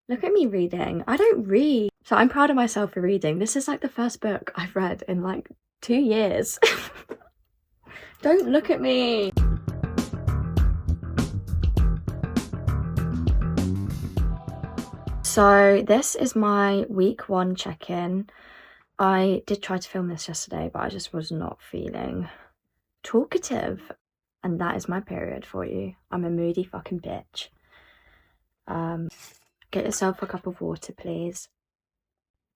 Look at me reading. I don't read. So I'm proud of myself for reading. This is like the first book I've read in like 2 years. Don't look at me. So this is my week 1 check-in. I did try to film this yesterday, but I just was not feeling talkative. And that is my period for you. I'm a moody fucking bitch. Get yourself a cup of water, please.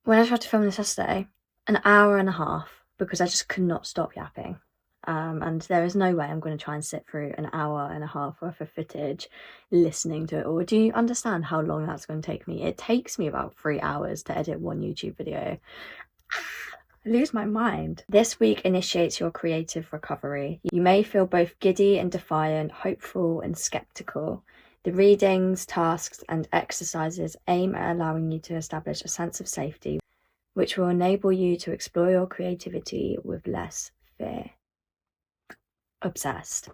When I tried to film this yesterday, an hour and a half, because I just could not stop yapping. And there is no way I'm going to try and sit through an hour and a half worth of footage listening to it all. Do you understand how long that's going to take me? It takes me about 3 hours to edit one YouTube video. I lose my mind. This week initiates your creative recovery. You may feel both giddy and defiant, hopeful and skeptical. The readings, tasks and exercises aim at allowing you to establish a sense of safety, which will enable you to explore your creativity with less fear. Obsessed.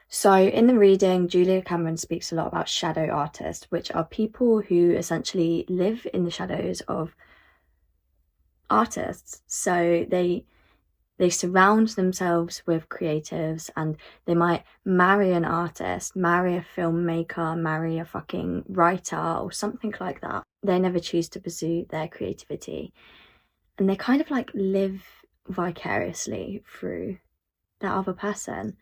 So in the reading, Julia Cameron speaks a lot about shadow artists, which are people who essentially live in the shadows of artists. So they surround themselves with creatives, and they might marry an artist, marry a filmmaker, marry a fucking writer or something like that. They never choose to pursue their creativity, and they kind of like live vicariously through that other person.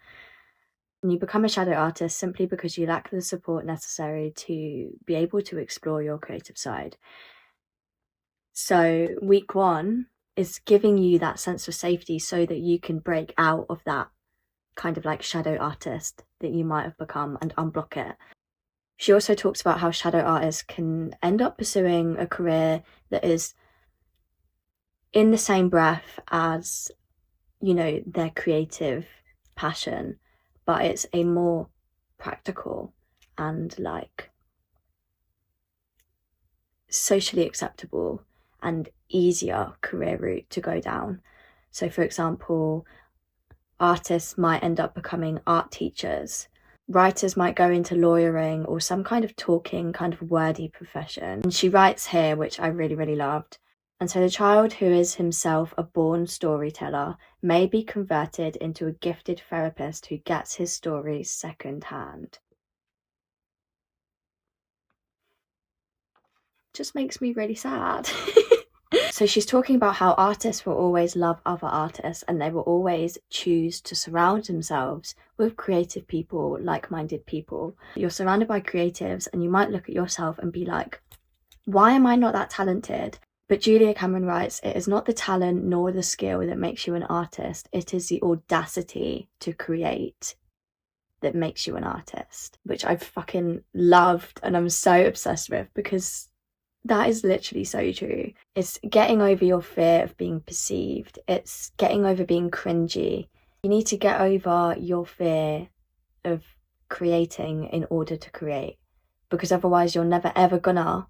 And you become a shadow artist simply because you lack the support necessary to be able to explore your creative side. So week 1 is giving you that sense of safety so that you can break out of that kind of like shadow artist that you might have become and unblock it. She also talks about how shadow artists can end up pursuing a career that is in the same breath as, you know, their creative passion, but it's a more practical and like socially acceptable and easier career route to go down. So for example, artists might end up becoming art teachers. Writers might go into lawyering or some kind of talking, kind of wordy profession. And she writes here, which I really, really loved. And so the child who is himself a born storyteller may be converted into a gifted therapist who gets his stories secondhand. Just makes me really sad. So she's talking about how artists will always love other artists, and they will always choose to surround themselves with creative people, like-minded people. You're surrounded by creatives and you might look at yourself and be like, why am I not that talented? But Julia Cameron writes, it is not the talent nor the skill that makes you an artist. It is the audacity to create that makes you an artist, which I fucking loved and I'm so obsessed with, because that is literally so true. It's getting over your fear of being perceived. It's getting over being cringy. You need to get over your fear of creating in order to create, because otherwise you're never ever gonna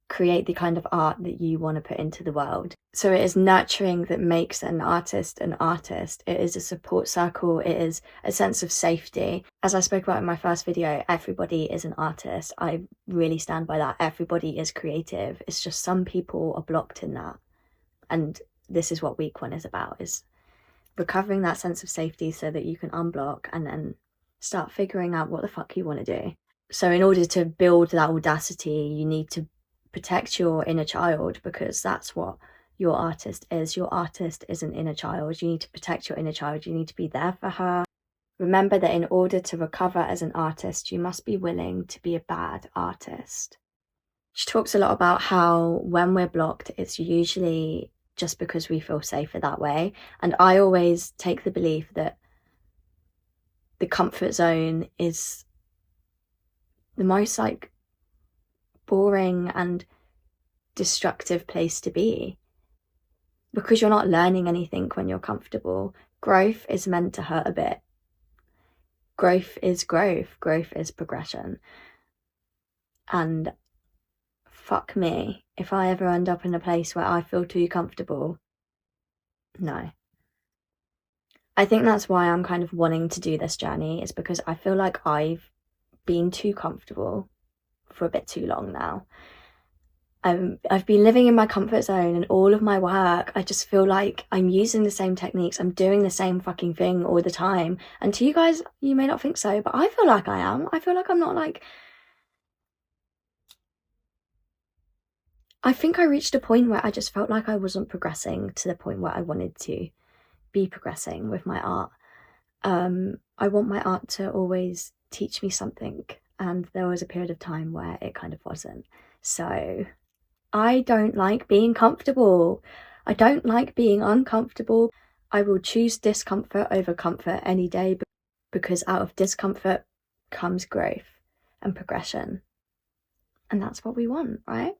create the kind of art that you want to put into the world. So it is nurturing that makes an artist an artist. It is a support circle. It is a sense of safety. As I spoke about in my first video, everybody is an artist. I really stand by that. Everybody is creative. It's just some people are blocked in that. And this is what week 1 is about, is recovering that sense of safety so that you can unblock and then start figuring out what the fuck you want to do. So in order to build that audacity, you need to protect your inner child, because that's what your artist is. Your artist is an inner child. You need to protect your inner child. You need to be there for her. Remember that in order to recover as an artist, you must be willing to be a bad artist. She talks a lot about how when we're blocked, it's usually just because we feel safer that way. And I always take the belief that the comfort zone is the most like boring and destructive place to be, because you're not learning anything when you're comfortable. Growth is meant to hurt a bit. Growth is growth. Growth is progression. And fuck me if I ever end up in a place where I feel too comfortable. No. I think that's why I'm kind of wanting to do this journey, is because I feel like I've been too comfortable for a bit too long now. I've been living in my comfort zone, and all of my work, I just feel like I'm using the same techniques, I'm doing the same fucking thing all the time. And to you guys, you may not think so, but I feel like I am. I feel like I'm not like... I think I reached a point where I just felt like I wasn't progressing to the point where I wanted to be progressing with my art. I want my art to always teach me something, and there was a period of time where it kind of wasn't. So I don't like being comfortable. I don't like being uncomfortable. I will choose discomfort over comfort any day, because out of discomfort comes growth and progression. And that's what we want, right?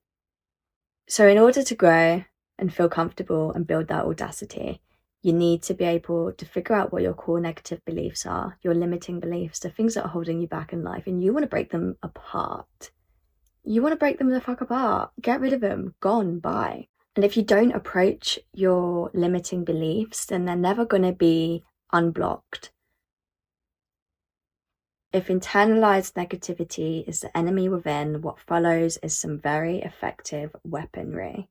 So in order to grow and feel comfortable and build that audacity, you need to be able to figure out what your core negative beliefs are, your limiting beliefs, the things that are holding you back in life, and you want to break them apart. You want to break them the fuck apart. Get rid of them. Gone. Bye. And if you don't approach your limiting beliefs, then they're never going to be unblocked. If internalized negativity is the enemy within, what follows is some very effective weaponry.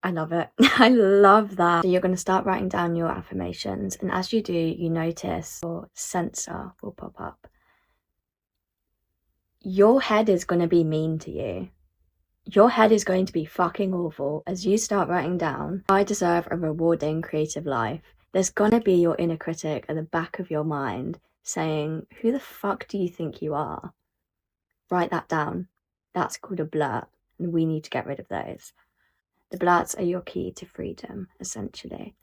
I love it. I love that. So you're going to start writing down your affirmations, and as you do, you notice your sensor will pop up. Your head is going to be mean to you. Your head is going to be fucking awful as you start writing down, I deserve a rewarding creative life. There's going to be your inner critic at the back of your mind saying, who the fuck do you think you are? Write that down. That's called a blurt, and we need to get rid of those. The blurts are your key to freedom, essentially.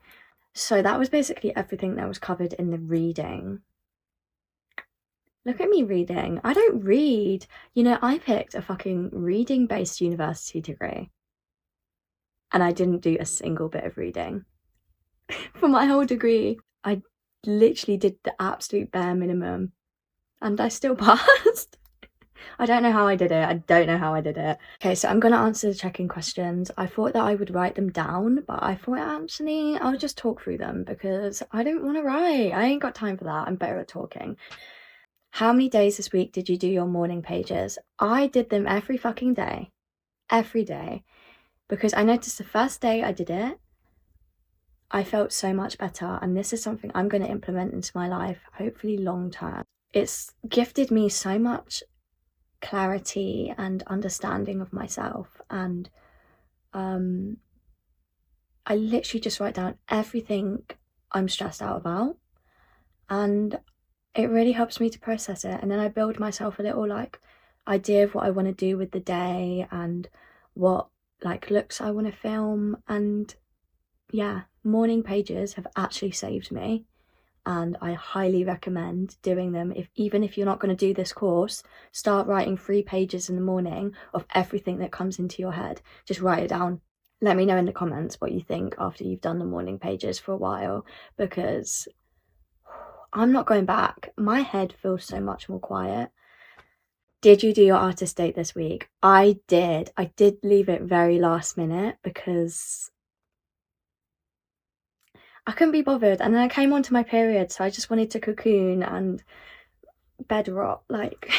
So that was basically everything that was covered in the reading. Look at me reading. I don't read. You know, I picked a fucking reading-based university degree, and I didn't do a single bit of reading. For my whole degree, I literally did the absolute bare minimum, and I still passed. I don't know how I did it. Okay, so I'm going to answer the check-in questions. I thought that I would write them down, but I thought actually I'll just talk through them because I don't want to write. I ain't got time for that. I'm better at talking. How many days this week did you do your morning pages? I did them every fucking day. Every day. Because I noticed the first day I did it, I felt so much better, and this is something I'm going to implement into my life, hopefully long term. It's gifted me so much clarity and understanding of myself, and I literally just write down everything I'm stressed out about, and it really helps me to process it. And then I build myself a little like idea of what I want to do with the day and what like looks I want to film. And yeah, morning pages have actually saved me, and I highly recommend doing them. Even if you're not going to do this course, start writing 3 pages in the morning of everything that comes into your head. Just write it down. Let me know in the comments what you think after you've done the morning pages for a while, because I'm not going back. My head feels so much more quiet. Did you do your artist date this week? I did. I did leave it very last minute because I couldn't be bothered, and then I came onto my period, so I just wanted to cocoon and bed rot, like.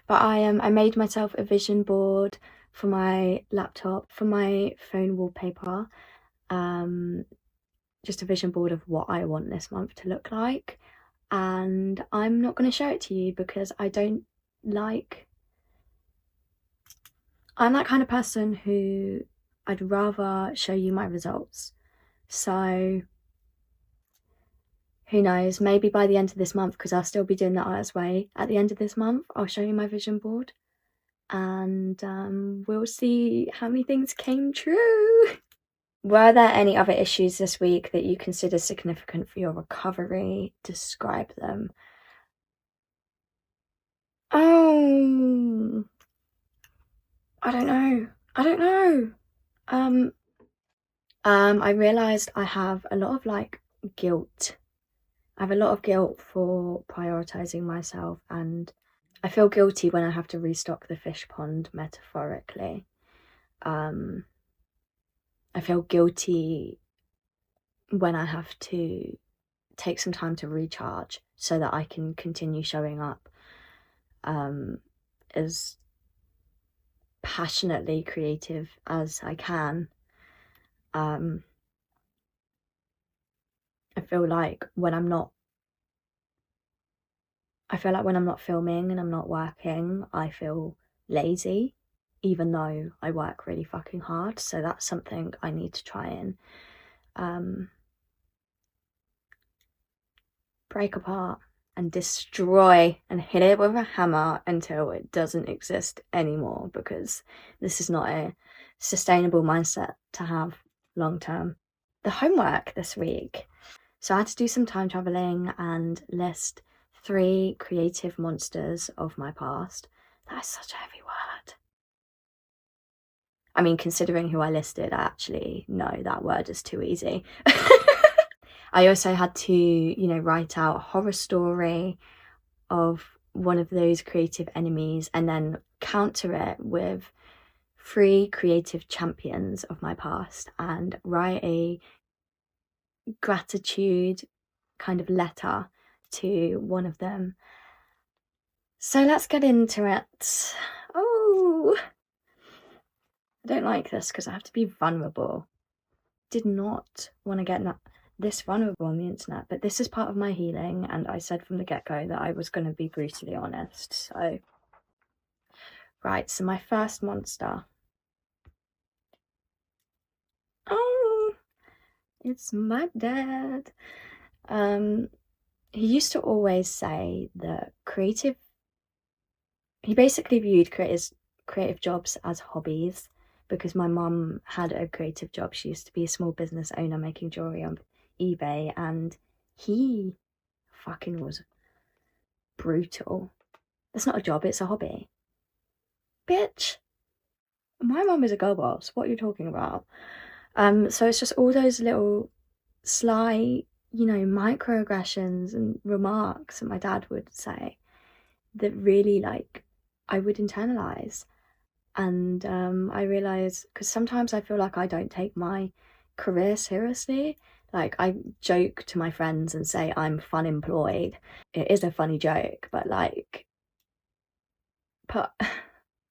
But I made myself a vision board for my laptop, for my phone wallpaper, just a vision board of what I want this month to look like. And I'm not going to show it to you because I'm that kind of person who I'd rather show you my results. So who knows, maybe by the end of this month, because I'll still be doing the Artist Way at the end of this month, I'll show you my vision board, and we'll see how many things came true. Were there any other issues this week that you consider significant for your recovery? Describe them. Oh, I don't know. I realised I have a lot of like guilt. I have a lot of guilt for prioritising myself, and I feel guilty when I have to restock the fish pond, metaphorically. I feel guilty when I have to take some time to recharge so that I can continue showing up. as passionately creative as I can. I feel like when I'm not filming and I'm not working, I feel lazy, even though I work really fucking hard. So that's something I need to try and break apart and destroy and hit it with a hammer until it doesn't exist anymore, because this is not a sustainable mindset to have long term. The homework this week. So I had to do some time traveling and list 3 creative monsters of my past. That is such a heavy word. I mean, considering who I listed, I actually know that word is too easy. I also had to, write out a horror story of one of those creative enemies and then counter it with 3 creative champions of my past and write a gratitude kind of letter to one of them. So let's get into it. Oh, I don't like this because I have to be vulnerable. Did not want to get this vulnerable on the internet, but this is part of my healing, and I said from the get-go that I was going to be brutally honest. So, right, so my first monster. Oh, it's my dad. He used to always say that he basically viewed creative jobs as hobbies, because my mum had a creative job. She used to be a small business owner making jewelry on eBay, and he fucking was brutal. That's not a job, it's a hobby. Bitch, my mum is a girl boss. What are you talking about? So it's just all those little sly, microaggressions and remarks that my dad would say that really, I would internalize. And I realize, because sometimes I feel like I don't take my career seriously. Like, I joke to my friends and say I'm fun employed. It is a funny joke, but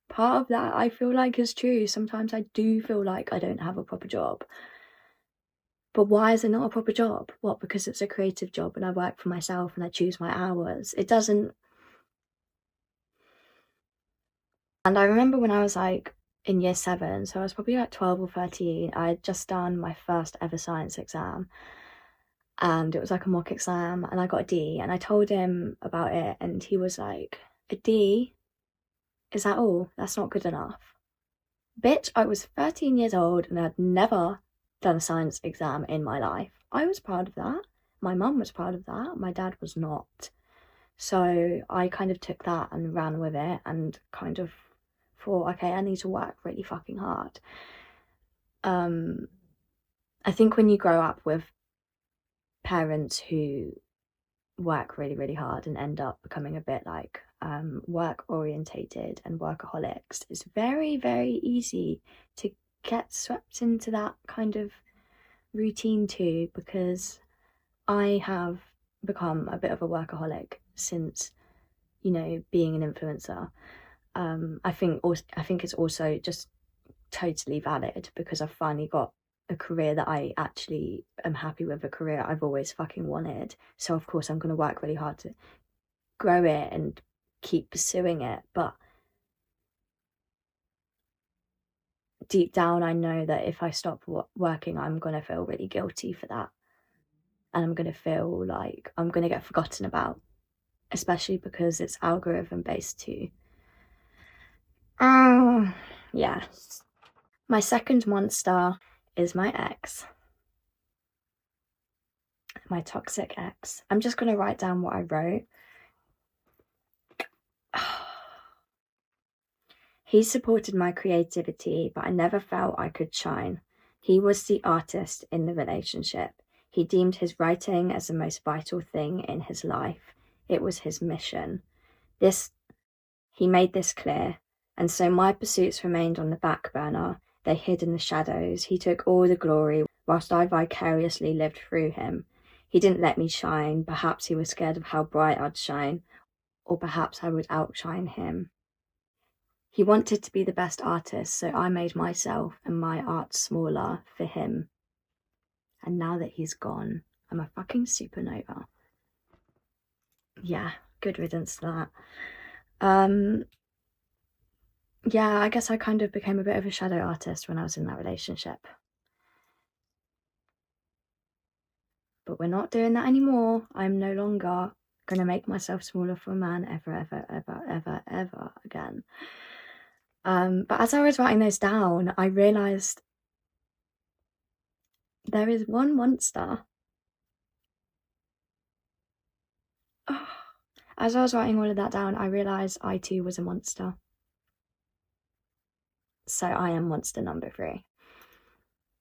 part of that I feel like is true. Sometimes I do feel like I don't have a proper job. But why is it not a proper job? What, because it's a creative job and I work for myself and I choose my hours? It doesn't. And I remember when I was in year 7, so I was probably 12 or 13, I had just done my first ever science exam, and it was a mock exam, and I got a D, and I told him about it, and he was like, a D? Is that all? That's not good enough. Bitch, I was 13 years old and I'd never done a science exam in my life. I was proud of that. My mum was proud of that. My dad was not. So I kind of took that and ran with it and kind of thought, okay, I need to work really fucking hard. I think when you grow up with parents who work really, really hard and end up becoming a bit work orientated and workaholics, it's very, very easy to get swept into that kind of routine too, because I have become a bit of a workaholic since being an influencer. I think it's also just totally valid because I've finally got a career that I actually am happy with, a career I've always fucking wanted. So of course I'm going to work really hard to grow it and keep pursuing it. But deep down, I know that if I stop working, I'm going to feel really guilty for that. And I'm going to feel like I'm going to get forgotten about, especially because it's algorithm based too. Yeah. My second monster is my ex. My toxic ex. I'm just going to write down what I wrote. He supported my creativity, but I never felt I could shine. He was the artist in the relationship. He deemed his writing as the most vital thing in his life. It was his mission. He made this clear, and so my pursuits remained on the back burner. They hid in the shadows. He took all the glory, whilst I vicariously lived through him. He didn't let me shine. Perhaps he was scared of how bright I'd shine, or perhaps I would outshine him. He wanted to be the best artist, so I made myself and my art smaller for him. And now that he's gone, I'm a fucking supernova. Yeah, good riddance to that. Yeah, I guess I kind of became a bit of a shadow artist when I was in that relationship. But we're not doing that anymore. I'm no longer going to make myself smaller for a man ever again. But as I was writing those down, I realised there is one monster. Oh. As I was writing all of that down, I realised I too was a monster. So I am monster number 3.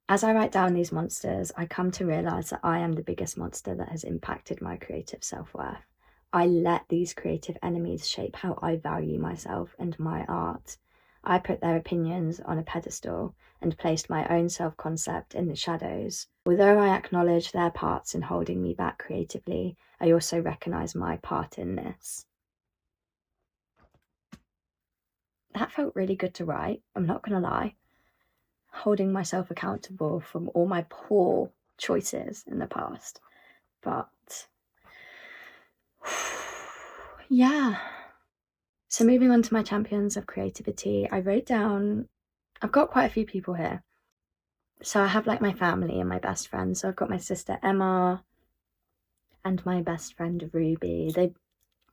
As I write down these monsters, I come to realise that I am the biggest monster that has impacted my creative self-worth. I let these creative enemies shape how I value myself and my art. I put their opinions on a pedestal and placed my own self-concept in the shadows. Although I acknowledge their parts in holding me back creatively, I also recognise my part in this. That felt really good to write, I'm not gonna lie. Holding myself accountable from all my poor choices in the past. But yeah. So moving on to my champions of creativity, I wrote down, I've got quite a few people here. So I have like my family and my best friends. So I've got my sister Emma and my best friend Ruby.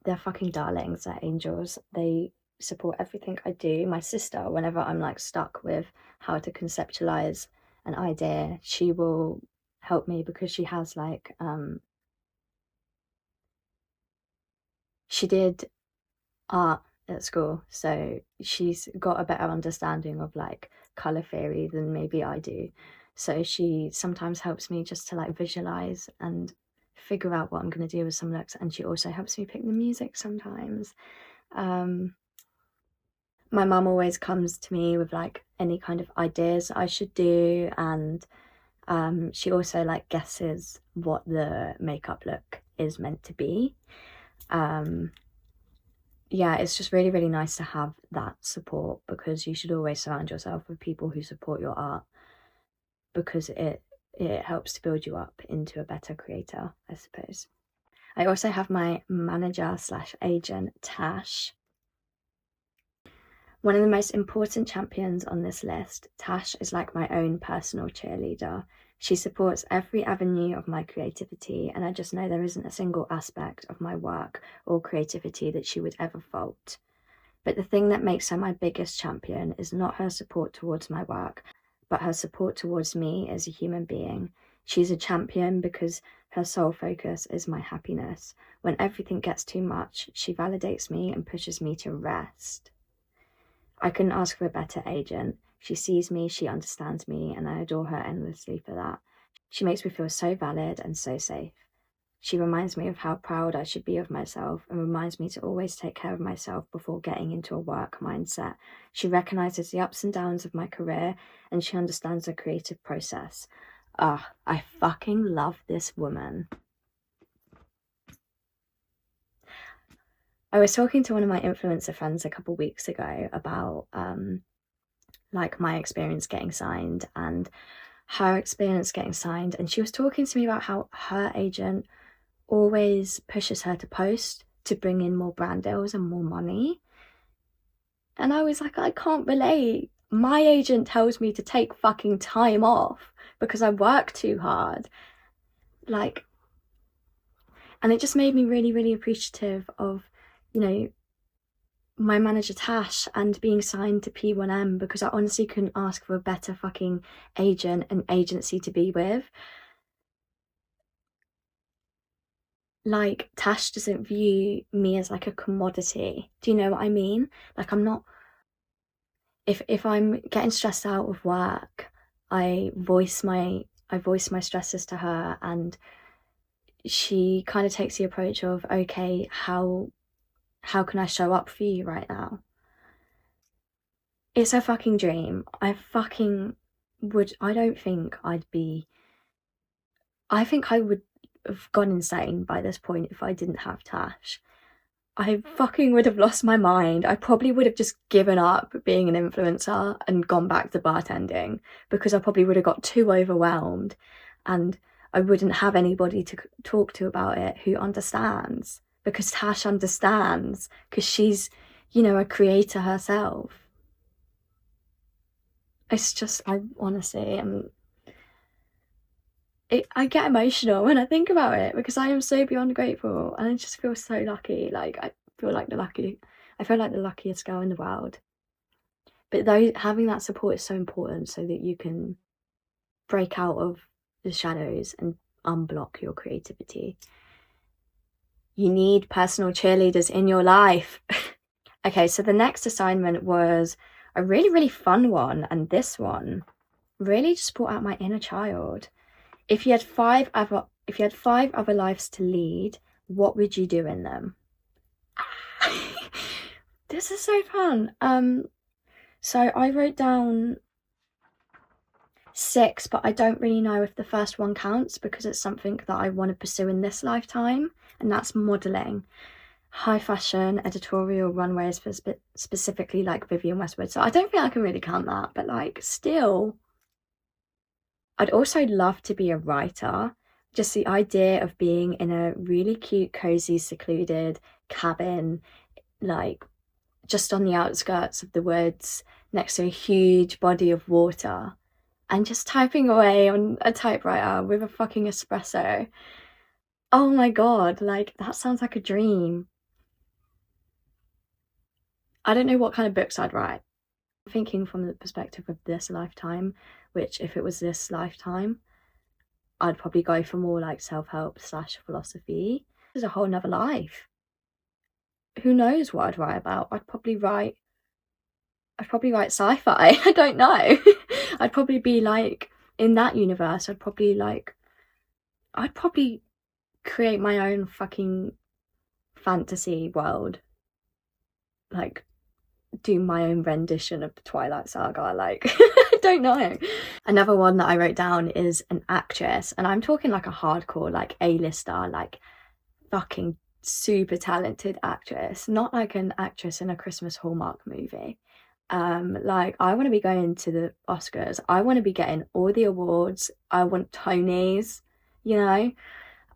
They're fucking darlings, they're angels. They support everything I do. My sister, whenever I'm like stuck with how to conceptualize an idea, she will help me because she has like she did art at school, so she's got a better understanding of like color theory than maybe I do. So she sometimes helps me just to like visualize and figure out what I'm going to do with some looks, and she also helps me pick the music sometimes. My mum always comes to me with like any kind of ideas I should do, and she also like guesses what the makeup look is meant to be. Yeah, it's just really, really nice to have that support, because you should always surround yourself with people who support your art, because it helps to build you up into a better creator, I suppose. I also have my manager slash agent, Tash. One of the most important champions on this list, Tash is like my own personal cheerleader. She supports every avenue of my creativity, and I just know there isn't a single aspect of my work or creativity that she would ever fault. But the thing that makes her my biggest champion is not her support towards my work, but her support towards me as a human being. She's a champion because her sole focus is my happiness. When everything gets too much, she validates me and pushes me to rest. I couldn't ask for a better agent. She sees me, she understands me, and I adore her endlessly for that. She makes me feel so valid and so safe. She reminds me of how proud I should be of myself, and reminds me to always take care of myself before getting into a work mindset. She recognises the ups and downs of my career, and she understands the creative process. I fucking love this woman. I was talking to one of my influencer friends a couple weeks ago about like my experience getting signed and her experience getting signed, and she was talking to me about how her agent always pushes her to post to bring in more brand deals and more money. And I was like, I can't relate. My agent tells me to take fucking time off because I work too hard. Like, and it just made me really, really appreciative of, you know, my manager Tash and being signed to P1M, because I honestly couldn't ask for a better fucking agent and agency to be with. Like, Tash doesn't view me as like a commodity. Do you know what I mean? Like, I'm not, if I'm getting stressed out with work, I voice my stresses to her, and she kind of takes the approach of, okay, how can I show up for you right now? It's a fucking dream. I don't think I think I would have gone insane by this point if I didn't have Tash. I fucking would have lost my mind. I probably would have just given up being an influencer and gone back to bartending, because I probably would have got too overwhelmed and I wouldn't have anybody to talk to about it who understands, because Tash understands, because she's, you know, a creator herself. It's just, I honestly am... I get emotional when I think about it, because I am so beyond grateful and I just feel so lucky. Like, I feel like the luckiest girl in the world. But having that support is so important, so that you can break out of the shadows and unblock your creativity. You need personal cheerleaders in your life. Okay, so the next assignment was a really, really fun one, and this one really just brought out my inner child. If you had five other lives to lead, what would you do in them? This is so fun. So I wrote down 6, but I don't really know if the first one counts, because it's something that I want to pursue in this lifetime, and that's modelling. High fashion, editorial, runways, for specifically like Vivienne Westwood. So I don't think I can really count that, but like, still. I'd also love to be a writer. Just the idea of being in a really cute, cozy, secluded cabin, like just on the outskirts of the woods, next to a huge body of water, and just typing away on a typewriter with a fucking espresso. Oh my god, like, that sounds like a dream. I don't know what kind of books I'd write. I'm thinking from the perspective of this lifetime, which, if it was this lifetime, I'd probably go for more like self-help / philosophy. There's a whole nother life. Who knows what I'd write about? I'd probably write sci-fi. I don't know. I'd probably be like, in that universe, I'd probably create my own fucking fantasy world. Like, do my own rendition of the Twilight Saga, like, I don't know. Another one that I wrote down is an actress, and I'm talking like a hardcore, like A-lister, like fucking super talented actress, not like an actress in a Christmas Hallmark movie. Like, I want to be going to the Oscars, I want to be getting all the awards, I want Tonys, you know.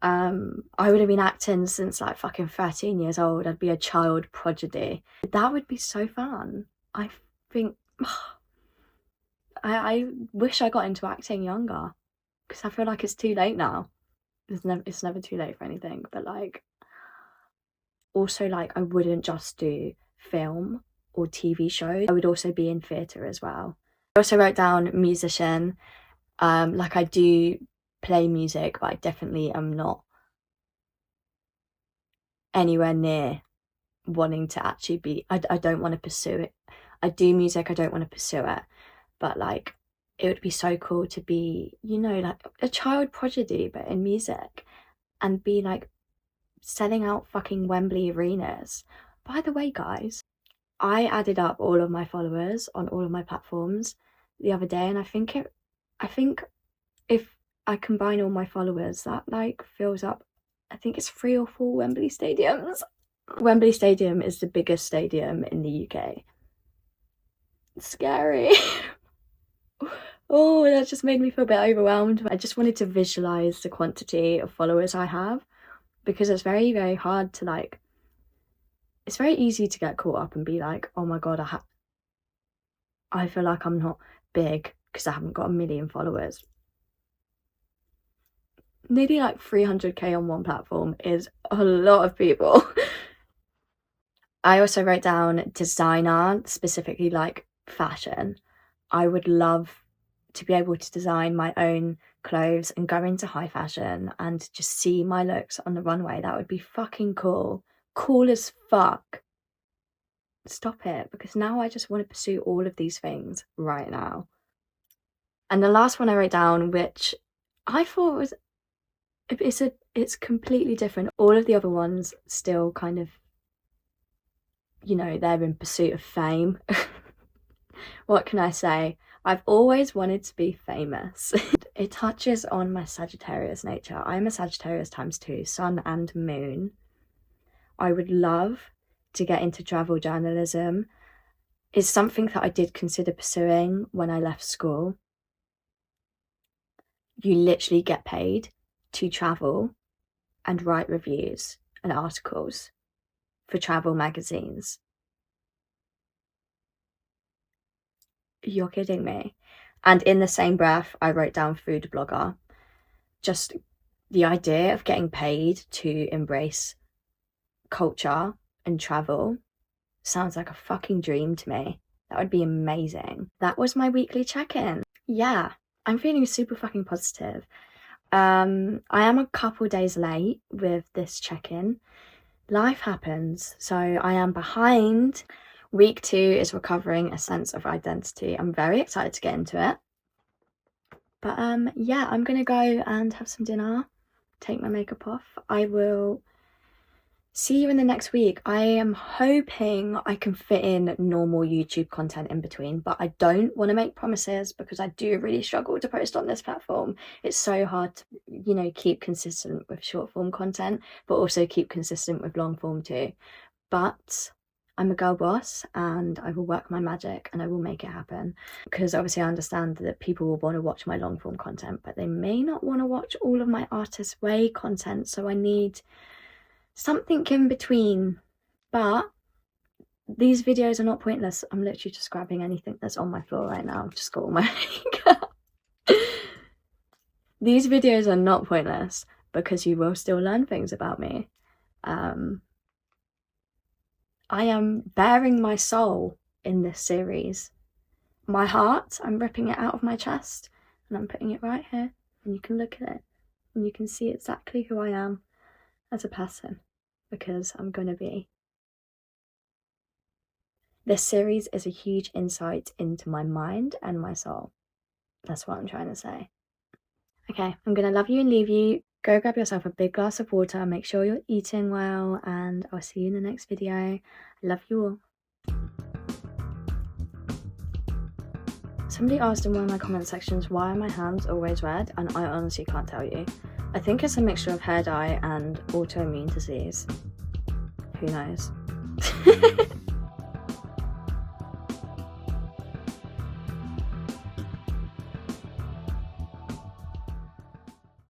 I would have been acting since like fucking 13 years old. I'd be a child prodigy. That would be so fun. I think I wish I got into acting younger, because I feel like it's too late now. It's never too late for anything, but like, also, like, I wouldn't just do film or TV shows. I would also be in theatre as well. I also wrote down musician. Like, I do play music, but I definitely am not anywhere near wanting to actually be... I don't want to pursue it. I do music, I don't want to pursue it, but like, it would be so cool to be, you know, like a child prodigy but in music, and be like selling out fucking Wembley arenas. By the way, guys, I added up all of my followers on all of my platforms the other day, and I think if I combine all my followers, that like fills up, I think it's 3 or 4 Wembley stadiums. Wembley Stadium is the biggest stadium in the UK. It's scary. Oh, that just made me feel a bit overwhelmed. I just wanted to visualize the quantity of followers I have, because it's very, very hard to like... It's very easy to get caught up and be like, oh my god, I feel like I'm not big because I haven't got 1 million followers. Nearly like 300k on one platform is a lot of people. I also wrote down designer, specifically like fashion. I would love to be able to design my own clothes and go into high fashion and just see my looks on the runway. That would be fucking cool. Cool as fuck. Stop it, because now I just want to pursue all of these things right now. And the last one I wrote down, which I thought was... It's completely different. All of the other ones still kind of, you know, they're in pursuit of fame. What can I say? I've always wanted to be famous. It touches on my Sagittarius nature. I'm a Sagittarius ×2, sun and moon. I would love to get into travel journalism. It's something that I did consider pursuing when I left school. You literally get paid to travel and write reviews and articles for travel magazines. You're kidding me. And in the same breath, I wrote down food blogger. Just the idea of getting paid to embrace culture and travel sounds like a fucking dream to me. That would be amazing. That was my weekly check-in. Yeah, I'm feeling super fucking positive. I am a couple days late with this check-in. Life happens, so I am behind. Week 2 is recovering a sense of identity. I'm very excited to get into it. But yeah, I'm gonna go and have some dinner, take my makeup off. I will see you in the next week. I am hoping I can fit in normal YouTube content in between, but I don't want to make promises because I do really struggle to post on this platform. It's so hard to, you know, keep consistent with short form content, but also keep consistent with long form too. But I'm a girl boss and I will work my magic and I will make it happen, because obviously I understand that people will want to watch my long form content, but they may not want to watch all of my Artist Way content, so I need something in between. But these videos are not pointless. I'm literally just grabbing anything that's on my floor right now. I've just got all my makeup. These videos are not pointless because you will still learn things about me. I am bearing my soul in this series. My heart, I'm ripping it out of my chest and I'm putting it right here, and you can look at it and you can see exactly who I am as a person, because I'm gonna be. This series is a huge insight into my mind and my soul. That's what I'm trying to say. Okay, I'm gonna love you and leave you. Go grab yourself a big glass of water, make sure you're eating well, and I'll see you in the next video. I love you all. Somebody asked in one of my comment sections, why are my hands always red? And I honestly can't tell you. I think it's a mixture of hair dye and autoimmune disease. Who knows?